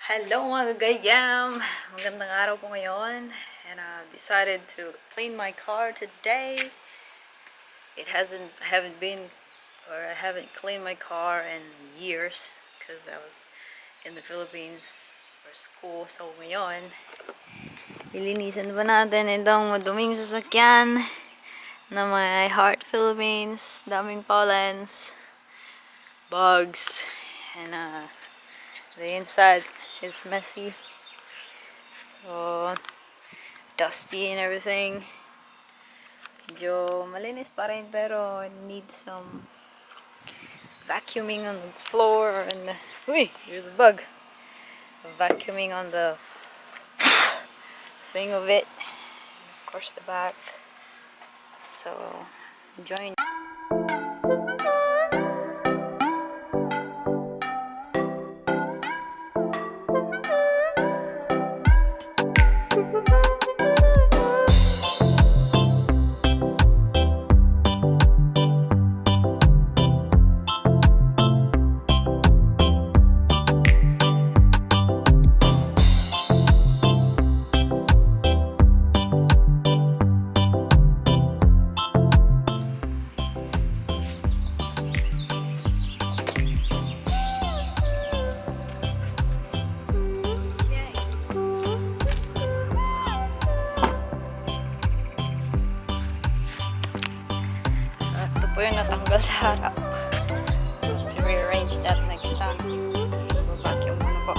Hello mga Gayyem! Magandang araw po ngayon. And I decided to clean my car today. I haven't cleaned my car in years because I was in the Philippines for school. So ngayon, ilinisan ba natin itong maduming sasakyan na may Heart Philippines, daming pollens, bugs, and the inside is messy, so dusty and everything. Medyo malinis pa rin pero needs some vacuuming on the floor and uy, there's a bug. Vacuuming on the thing of it, and of course the back. So enjoying. Ito po yung natanggal sa harap. To rearrange that next time. Vacuum muna po.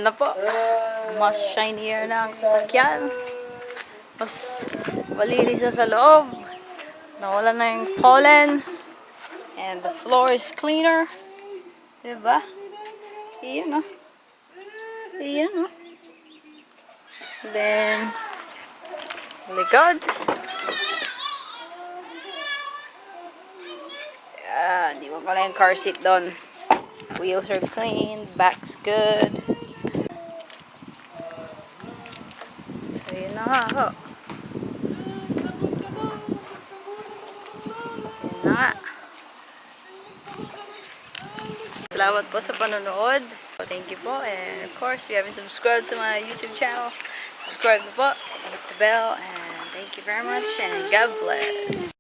na po. Mas shinier na ang sasakyan. Mas malinis na sa loob. Nawala na yung pollens. And the floor is cleaner. Diba? Iyon, oh. Iyon, oh. Then, likod. Di mo pala yung car seat doon. Wheels are clean. Back's good. So, yun na nga, ho. Yun na nga. Salamat po sa panonood. Thank you po. And of course, if you haven't subscribed to my YouTube channel, subscribe na po. Hit the bell. And thank you very much. And God bless.